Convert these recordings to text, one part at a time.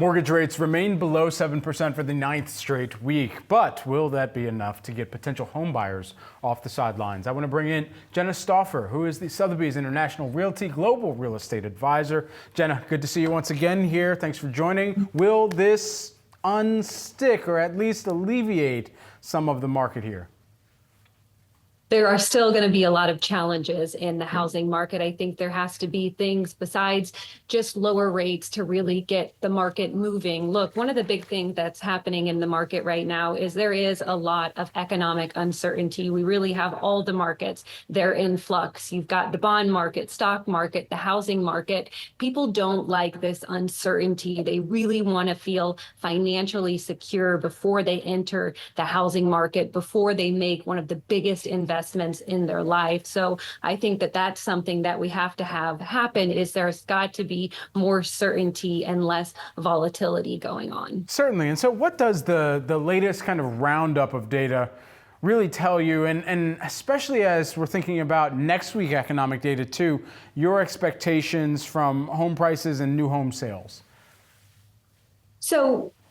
Mortgage rates remain below 7% for the ninth straight week, but will that be enough to get potential home buyers off the sidelines? I want to bring in Jenna Stauffer, who is the Sotheby's International Realty Global Real Estate Advisor. Jenna, good to see you once again here. Thanks for joining. Will this unstick or at least alleviate some of the market here? There are still going to be a lot of challenges in the housing market. I think there has to be things besides just lower rates to really get the market moving. Look, one of the big things that's happening in the market right now is there is a lot of economic uncertainty. We really have all the markets. They're in flux. You've got the bond market, stock market, the housing market. People don't like this uncertainty. They really want to feel financially secure before they enter the housing market, before they make one of the biggest investments in their life. So I think that that's something that we have to have happen, is there's got to be more certainty and less volatility going on. Certainly. And so what does the latest kind of roundup of data really tell you? And especially as we're thinking about next week economic data too, your expectations from home prices and new home sales?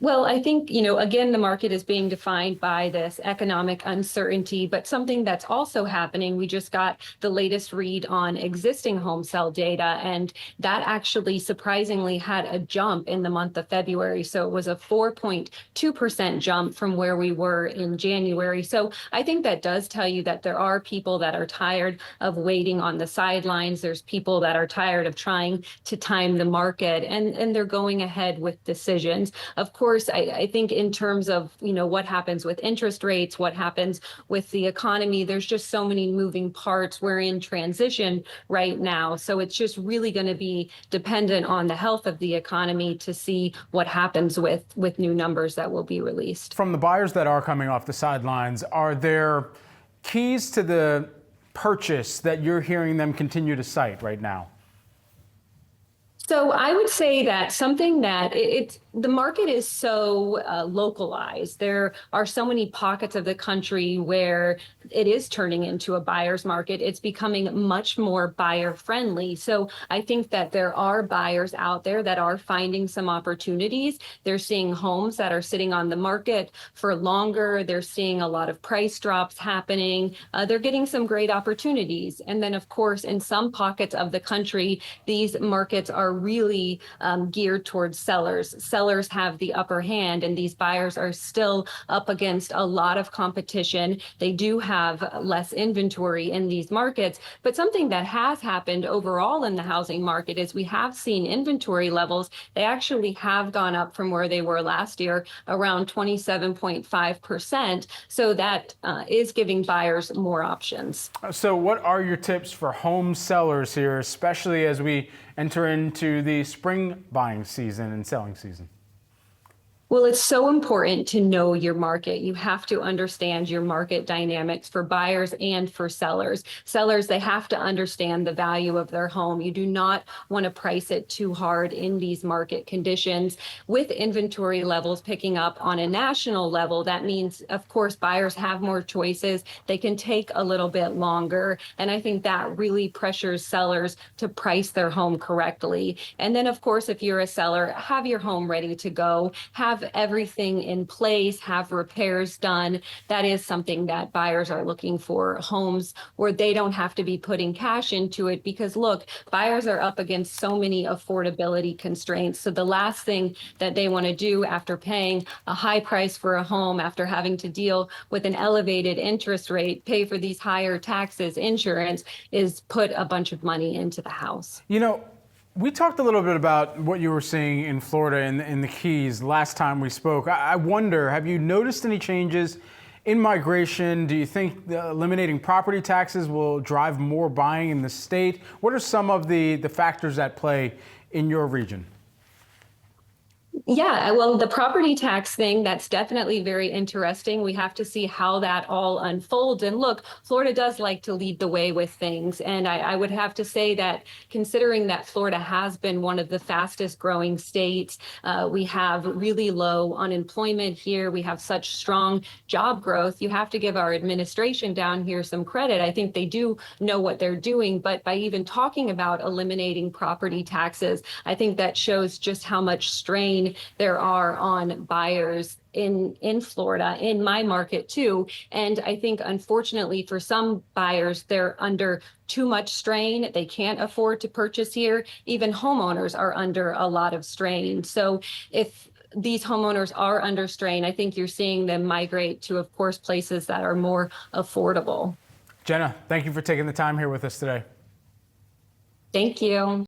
Well, I think, again, the market is being defined by this economic uncertainty, but something that's also happening, we just got the latest read on existing home sale data, and that actually surprisingly had a jump in the month of February. So it was a 4.2% jump from where we were in January. So I think that does tell you that there are people that are tired of waiting on the sidelines. There's people that are tired of trying to time the market, and they're going ahead with decisions. Of course, I think in terms of, what happens with interest rates, what happens with the economy, there's just so many moving parts. We're in transition right now. So it's just really going to be dependent on the health of the economy to see what happens with new numbers that will be released. From the buyers that are coming off the sidelines, are there keys to the purchase that you're hearing them continue to cite right now? So I would say that something that the market is so localized. There are so many pockets of the country where it is turning into a buyer's market. It's becoming much more buyer friendly. So I think that there are buyers out there that are finding some opportunities. They're seeing homes that are sitting on the market for longer. They're seeing a lot of price drops happening. They're getting some great opportunities. And then, of course, in some pockets of the country, these markets are really geared towards sellers. Sellers have the upper hand, and these buyers are still up against a lot of competition. They do have less inventory in these markets, but something that has happened overall in the housing market is we have seen inventory levels. They actually have gone up from where they were last year, around 27.5%. So that is giving buyers more options. So what are your tips for home sellers here, especially as we enter into the spring buying season and selling season? Well, it's so important to know your market. You have to understand your market dynamics for buyers and for sellers. Sellers, they have to understand the value of their home. You do not want to price it too hard in these market conditions. With inventory levels picking up on a national level, that means, of course, buyers have more choices. They can take a little bit longer. And I think that really pressures sellers to price their home correctly. And then, of course, if you're a seller, have your home ready to go. Have everything in place, have repairs done. That is something that buyers are looking for, homes where they don't have to be putting cash into it, because look, buyers are up against so many affordability constraints. So the last thing that they want to do after paying a high price for a home, after having to deal with an elevated interest rate, pay for these higher taxes, insurance, is put a bunch of money into the house. We talked a little bit about what you were seeing in Florida in the Keys last time we spoke. I wonder, have you noticed any changes in migration? Do you think eliminating property taxes will drive more buying in the state? What are some of the factors at play in your region? Yeah, well, the property tax thing, that's definitely very interesting. We have to see how that all unfolds. And look, Florida does like to lead the way with things. And I would have to say that considering that Florida has been one of the fastest growing states, we have really low unemployment here. We have such strong job growth. You have to give our administration down here some credit. I think they do know what they're doing. But by even talking about eliminating property taxes, I think that shows just how much strain strain there are on buyers in Florida, in my market too. And I think unfortunately for some buyers, they're under too much strain. They can't afford to purchase here. Even homeowners are under a lot of strain. So if these homeowners are under strain, I think you're seeing them migrate to, of course, places that are more affordable. Jenna, thank you for taking the time here with us today. Thank you.